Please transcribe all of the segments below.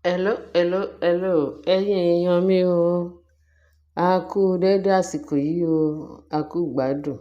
Hello, ẹ̀yin èèyàn mi o. A kú dédé àsìkò yìí o. A kú gbádùn.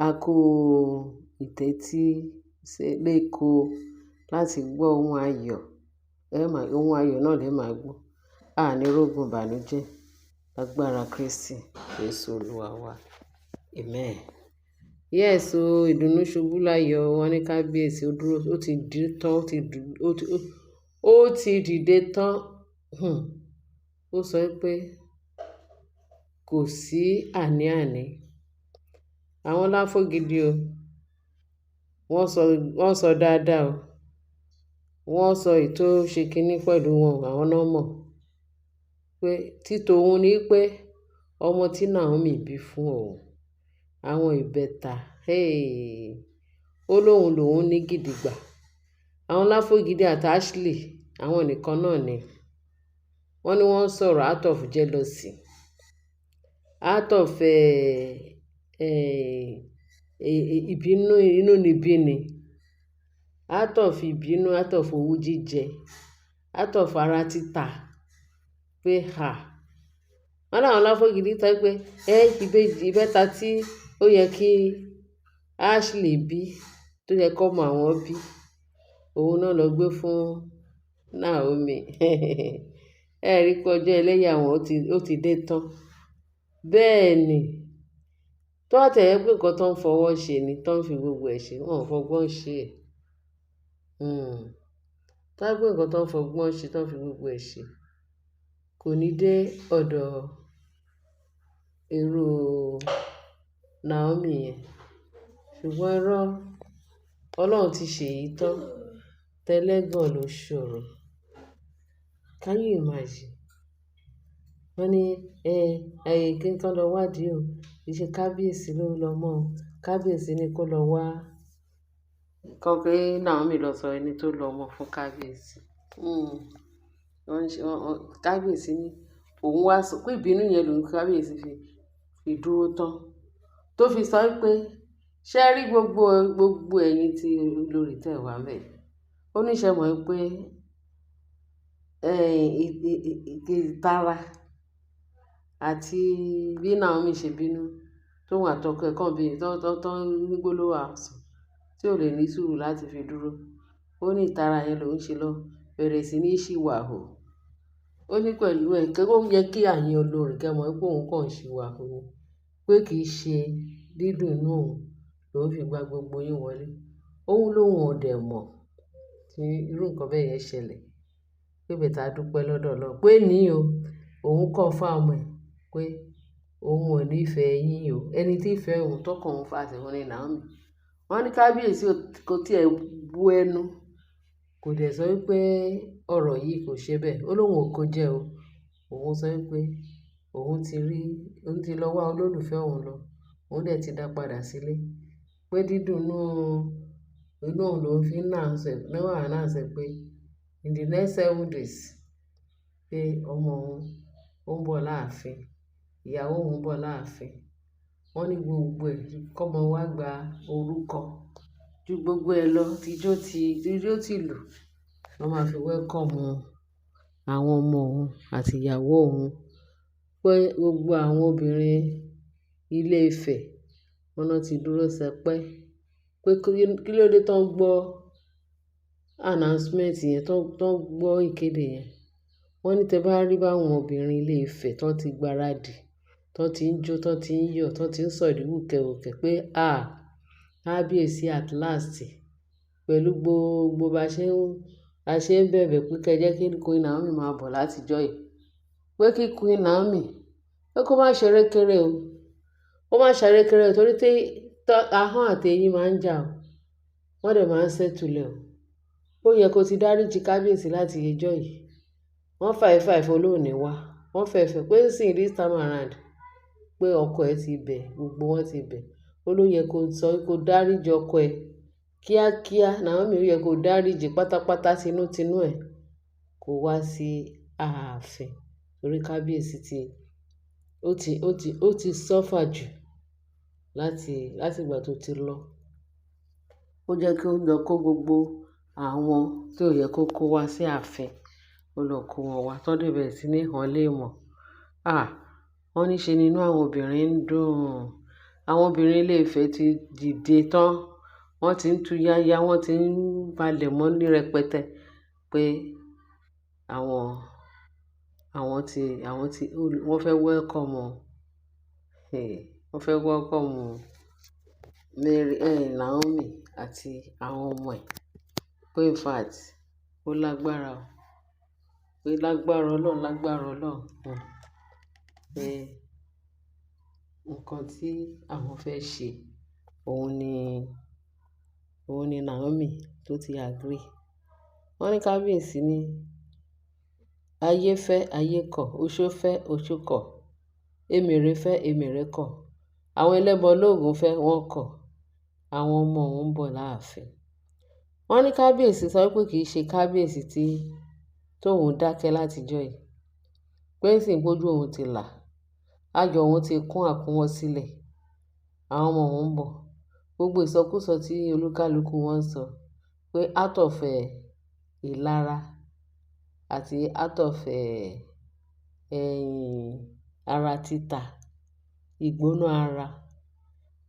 A kú ìtẹ́tí léko láti gbọ́ ohun ayọ̀. Ohun ayọ̀ náà lè máa gbọ́. A ní rógun ìbànújẹ́. Agbára Kristi, Jésù Olúwa wa. Amen. Yes o, ìdùnnú ṣubú láyọ̀. Wọ́n ní kábíyèsí ó dúró, ó ti dé tán, ó ti dìde tán. Ó sọ pé kò sí àní-àní. Àwọn láfọ̀gìdì o. Wọ́n sọ dáadáa o. Wọ́n sọ ètò ṣe kínní pẹ̀lú wọn, àwọn náà mọ̀. Pé títò òun ni pé ọmọ tí Naomi bí fún òun. Àwọn ìbẹta. Ó lóhun lòun ní gidigba. Àwọn láfọ̀gìdì àti Ashley, àwọn nìkan náà ni. Wọ́n ní wọ́n sọ̀rọ̀ out of jealousy. Out of ìbínú, inú níbí ni. Out of ìbínú, out of owú jíjẹ. Out of ara títa. Pé wọ́n láwọn láfọ̀gìdì tọ́ pé ìbẹ́ta tí ó yẹ kí Ashley bí, tó yẹ kó mọ àwọn bí, òun náà lọ gbé fún Naomi. Ẹ rí pé ọjọ́ ẹlẹ́yà wọn ó ti dé tán. Bẹ́ẹ̀ ni. Tó àtẹ̀yẹ pé nǹkan tó ń fọwọ́ ṣe ni, tó ń fi gbogbo ẹ̀ ṣe, wọ́n ò fọgbọ́n ṣe. Tó àpé nǹkan tó ń fọgbọ́n ṣe, tó ń fi gbogbo ẹ̀ ṣe, kò ní dé ọ̀dọ̀ irú Naomi yẹn. Ṣùgbọ́n irọ́, Ọlọ́run ti ṣe èyí tán. Tẹ́lẹ́gàn ló ṣòro. Can you imagine? Wọ́n ní kí nǹkan lọ wádìí o. Ìṣe kábíyèsí ló lọ mọ́ o. Kábíyèsí ni kó lọ wá. Nǹkan pé Naomi lọ sọ ẹni tó lọ mọ́ fún kábíyèsí. Kábíyèsí ní òun wá sọ pé ìbínú yẹn lòun kábíyèsí fi dúró tán. Tó fi sọ pé ṣé rí gbogbo ẹ̀yin tí olórí tẹ̀ wá mẹ́. Ó ní ṣe mọ̀ pé ìtara àti bí Naomi ṣe bínú tóun àtọkọ ẹ̀ kàn bí tó ń gbólóhùn àsọ tí ò lè ní sùúrù láti fi dúró. Ó ní ìtara yẹn lòun ṣe lọ bẹ̀rẹ̀ sí ní ṣìwàhù. Ó ní pẹ̀lú ẹ̀ kí ó yẹ kí àyìn olórí kẹ́ mọ̀ pé òun kàn ṣìwàhù ni. Pé kì í ṣe dídùn inú òun lòun fi gba gbogbo yín wọlé. Òun lóhun ò dẹ̀ mọ̀ tí irú nǹkan bẹ́ẹ̀ yẹn ṣẹlẹ̀. Pé bẹ̀ta dúpẹ́ lọ́dọ̀ Ọlọ́run. Pé ní o, òun confirm ẹ̀ pé òun ò ní ìfẹ́ yín o. Ẹni tí ìfẹ́ òun tọkàn òun fà sí òun ni Naomi. Wọ́n ní kábíyèsí kò tí ẹ bú ẹnu. Kò dẹ̀ sọ wípé ọ̀rọ̀ yìí kò ṣe bẹ́ẹ̀. Ó lóhun ò kó jẹ́ o. Òun sọ wípé òun ti lọ wá olólùfẹ́ òun lọ. Òun dẹ̀ ti dá padà sílé. Pé dídùn inú òun lòun fi náà ṣe pé in the next 7 days pé ọmọ òun ó ń bọ̀ láàfin. Ìyàwó òun ń bọ̀ láàfin. Wọ́n ní gbogbo ẹ̀ kọ́mọ wá gba orúkọ. Ju gbogbo ẹ lọ, tijó ti lù. Wọ́n máa fi welcome àwọn ọmọ òun àti ìyàwó òun. Pé gbogbo àwọn obìnrin Ilé Ifẹ̀ wọ́n náà ti dúró sẹpẹ́. Pé kí ló dé tó ń gbọ́ announcement yẹn, tó ń gbọ́ ìkéde yẹn. Wọ́n ní tẹ bá rí báwọn obìnrin Ilé Ifẹ̀ tó ti gbáradì, tó ti ń jó, tó ti ń yọ̀, tó ti ń sọ̀rí wùkẹ̀wùkẹ̀ pé kábíyèsí at last. Pẹ̀lú gbogbo bá ṣe ń bẹ̀bẹ̀ pé kẹ́jẹ́ kí Queen Naomi máa bọ̀ látijọ́ yìí. Pé kí Queen Naomi pé kó má ṣe rékéré o. Ó má ṣe rékéré o torí tí ahọ́n àti eyín máa ń jà o. Wọ́n dẹ̀ máa ń ṣẹ́tùlẹ̀ o. Ó yẹ kó ti dáríjì kábíyèsí láti ìjọ́ yìí. Wọ́n fàìfàì olóòní wá. Wọ́n fẹ̀fẹ̀ pé sì this time around pé ọkọ ẹ̀ ti bẹ̀, gbogbo wọn ti bẹ̀. Ó ló yẹ kó sọ kó dáríjì ọkọ ẹ̀ kíákíá. Naomi ó yẹ kó dáríjì pátápátá tinútinú ẹ̀ kó wá sí ààfin. Torí kábíyèsí ó ti suffer jù láti ìgbà tó ti lọ. Ó jẹ́ kí ó lọ kó gbogbo àwọn tí ò yẹ kó wá sí ààfin. ó lọ kó wọn wá tán dẹ̀ bẹ̀rẹ̀ sí ní hàn léèmọ̀. Wọ́n ní ṣe ni inú àwọn obìnrin ń dùn. Àwọn obìnrin Ilé-Ifẹ̀ ti dìde tán, wọ́n ti ń tú yáyá, wọ́n ti ń palẹ̀ mọ́ ní rẹpẹtẹ pé wọ́n fẹ́ welcome wọ́n fẹ́ welcome Naomi àti àwọn ọmọ ẹ̀. Pé in fact ó lágbára o, pé lágbára Ọlọ́run pé nǹkan tí àwọn fẹ́ ṣe òun ni Naomi tó ti agree. Wọ́n ní kábíyèsí ní ayé fẹ́ ayé kọ̀, oṣó fẹ́ oṣó kọ̀, emèrè fẹ́ emèrè kọ̀, àwọn ẹlẹ́bọ lóògùn fẹ́ wọ́n kọ̀, àwọn ọmọ òun ń bọ̀ láàfin. Wọ́n ní kábíyèsí sọ pé kì í ṣe kábíyèsí tóun dákẹ́ látijọ́ yìí, pé ń sìn gbójú òun ti là, ayọ̀ òun ti kún àkúnwọ́ sílẹ̀, àwọn ọmọ òun ń bọ̀. Gbogbo ìsọkúsọ tí olúkálùkù wọn ń sọ pé out of ìlara àti out of ara títa, ìgbóná ara,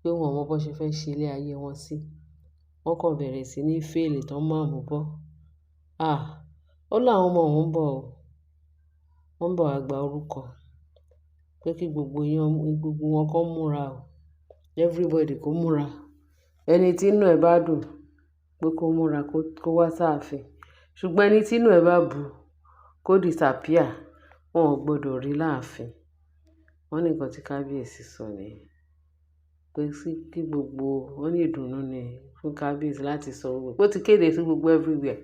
pé wọn ò mọ bó ṣe fẹ́ ṣe ilé ayé wọn sí. Wọ́n kàn bẹ̀rẹ̀ sí ní fail tán máa mú bọ́. Ó láwọn ọmọ òun ń bọ̀ o, wọ́n ń bọ̀ wá gba orúkọ, pé kí gbogbo wọn kó múra o, everybody kó múra. Ẹni tí inú ẹ̀ bá dùn pé kó múra kó wá sáàfin, ṣùgbọ́n ẹni tí inú ẹ̀ bá bu kó disappear, wọn ò gbọdọ̀ rí láàfin. Wọ́n ní nǹkan tí kábíyèsí sọ nìyẹn, pé kí gbogbo wọn ní ìdùnnú ni fún kábíyèsí láti sọ gbogbo. Ó ti kéde fún gbogbo everywhere.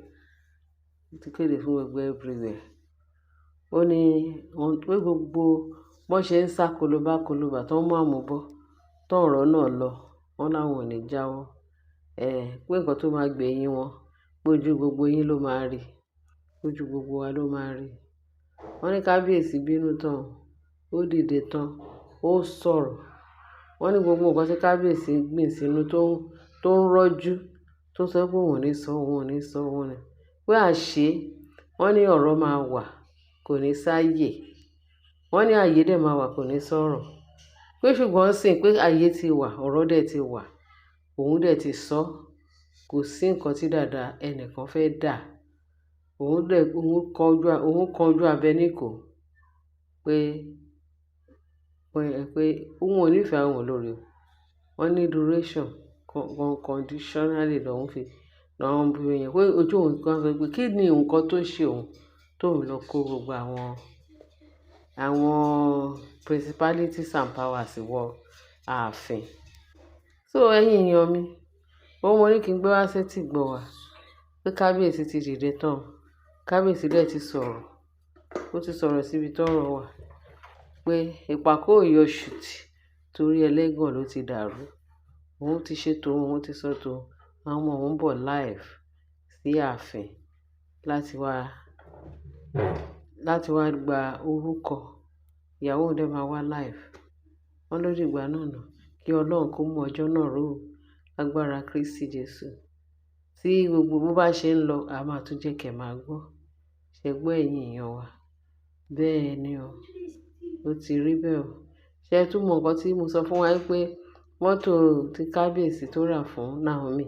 Ó ní pé gbogbo bọ́n ṣe ń sá kolobá tó ń mú àmúbọ́ tó ọ̀rọ̀ náà lọ, wọ́n láwọn ò ní jáwọ́. Pé nǹkan tó máa gbẹ̀yìn wọn, pé ojú gbogbo yín ló máa rí, ojú gbogbo wa ló máa rí. Wọ́n ní kábíyèsí bínú tán, ó dìde tán, ó sọ̀rọ̀. Wọ́n ní gbogbo nǹkan tí kábíyèsí gbìn sínú tó ń rọ́jú, tó sọ pé òun ò ní sọ, pé àṣé wọ́n ní ọ̀rọ̀ máa wà, kò ní sáyè. Wọ́n ní ààyè dẹ̀ máa wà, kò ní sọ̀rọ̀. Pé ṣùgbọ́n sìn pé ààyè ti wà, ọ̀rọ̀ dẹ̀ ti wà, òun dẹ̀ ti sọ, kò sí nǹkan tí dàda ẹnìkan fẹ́ dà. Òun kan ojú abẹ níkò pé òun ò nífẹ̀ẹ́ àwọn olórí. Wọ́n ní duration conditionally làwọn bí yẹn, pé ojú òun kan sọ pé kí ni nǹkan tó ṣe òun tóun lọ kó gbogbo àwọn principalities and powers wọ ààfin. So ẹ̀yin èèyàn mi, mo ní kí n gbé wá sétí gbọ́ wa pé kábíyèsí ti dìde tán. Kábíyèsí dẹ̀ ti sọ̀rọ̀, ó ti sọ̀rọ̀ síbi tọ́rọ̀ wà, pé ìpàkọ́ ò yọ ṣùtì torí ẹlẹ́gàn ló ti dàrú. Òun ti ṣe tòun, òun ti sọ tòun. Àwọn ọmọ òun ń bọ̀ live sí ààfin láti wá gba orúkọ. Ìyàwó òun dẹ̀ máa wá live. Wọ́n ló dìgbà náà kí Ọlọ́run kó mú ọjọ́ náà ró lágbára Kristi Jésù. Tí gbogbo bó bá ṣe ń lọ, a máa tún jẹ́ kẹ́ máa gbọ́. Ṣé gbọ́ ẹ̀yin èèyàn wa? Bẹ́ẹ̀ ni o, ó ti rí bẹ́ẹ̀ o. Ṣé ẹ tún mọ nǹkan tí mo sọ fún wa pé mọ́tò tí kábíyèsí tó rà fún Naomi,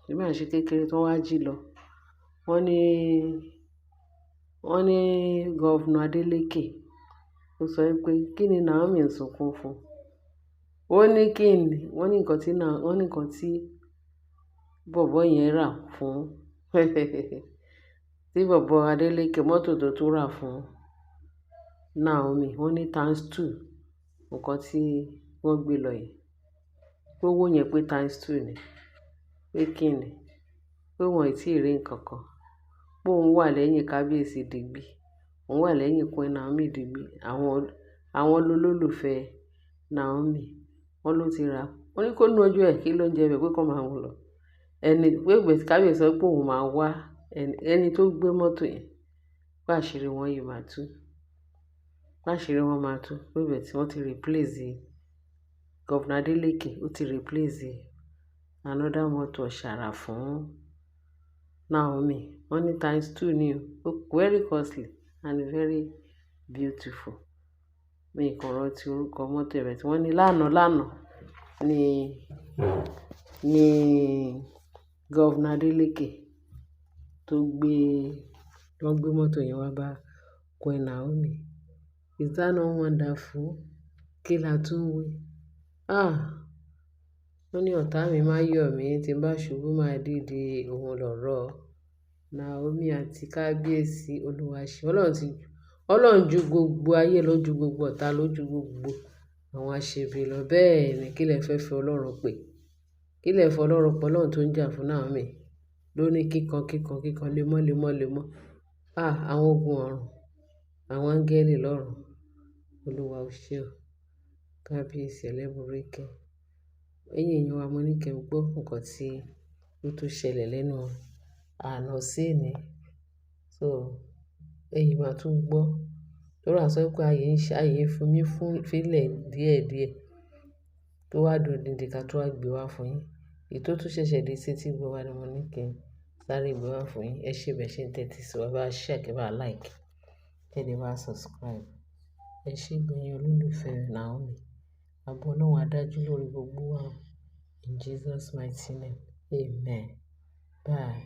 nígbà ṣe kékeré tó wá jí lọ. Wọ́n ní Gọ́vnà Adeleke ó sọ pé kí ni Naomi ń sunkún fún. Wọ́n ní nǹkan tí bọ̀bọ́ yẹn rà fún tí bọ̀bọ́ Adeleke mọ́tò tó tún rà fún Naomi, wọ́n ní ×2 nǹkan tí wọ́n gbé lọ yìí. Pé owó yẹn pé ×2 ni. Pé kí ni? Pé wọn ò tí ì rí nǹkan kan. Pé òun wà lẹ́yìn kábíyèsí digbí, òun wà lẹ́yìn Queen Naomi digbí. Àwọn lolólùfẹ́ Naomi, wọ́n ló ti rà. Wọ́n ní kó nu ojú ẹ̀, kí ló ń jẹ bẹ́ẹ̀, pé kó máa mú lọ. Pé kábíyèsí sọ pé òun máa wá ẹni tó gbé mọ́tò yẹn, pé àṣírí wọn yìí máa tú. Pé bẹ́ẹ̀ tí wọ́n ti replace Gọ́vnà Adeleke, ó ti replace another mọ́tò ṣàrà fún Naomi wọ́n ní ×2 ni o, very costly and very beautiful. Mi kàn rántí orúkọ mọ́tò rẹ̀ tí wọ́n ní lánàá ni Governor Adeleke wọ́n gbé mọ́tò yẹn wá bá Queen Naomi. Is that not wonderful? Kí la tún wí? Wọ́n ní ọ̀tá mi máa yọ̀ mí, tí n bá ṣubú máa dìde, òun lọ̀rọ̀ Naomi àti kábíyèsí Olúwa ṣe. Ọlọ́run ju gbogbo ayé lọ, ju gbogbo ọ̀tá lọ, ju gbogbo àwọn aṣebi lọ. Bẹ́ẹ̀ ni kí lẹ fẹ́ fi Ọlọ́run pè? Kí lẹ fi Ọlọ́run pè? Ọlọ́run tó ń jà fún Naomi ló ní kíkan lemọ́. Àwọn ogun ọ̀run, àwọn áńgẹ́lì lọ́run. Olúwa o ṣé o. Kábíyèsí ẹlẹ́bùrékẹ́. Ẹ̀yin èèyàn wa, mo ní kí ẹ gbọ́ nǹkan tí ó tún ṣẹlẹ̀ lẹ́nu àná sí èní. So, ẹ̀yin máa tún gbọ́. Torí a sọ pé ayé fún mi fílẹ̀ díẹ̀díẹ̀ tó wá dòdìndín ká tó wá gbé wá fún yín. Èyí tó tún ṣẹ̀ṣẹ̀ dé sí tí gbọ́ wá ni mo ní kí n sáré gbé wá fún yín. Ẹ ṣé bẹ́ẹ̀ ṣe ń tẹ́tí sí wa, bá share, kẹ́ bá like, kẹ́ dẹ̀ bá subscribe. Ẹ ṣé gbẹ̀yìn olólùfẹ́ Naomi. Ààbò Ọlọ́run á dájú lórí gbogbo wa. In Jesus' mighty name, amen. Bye.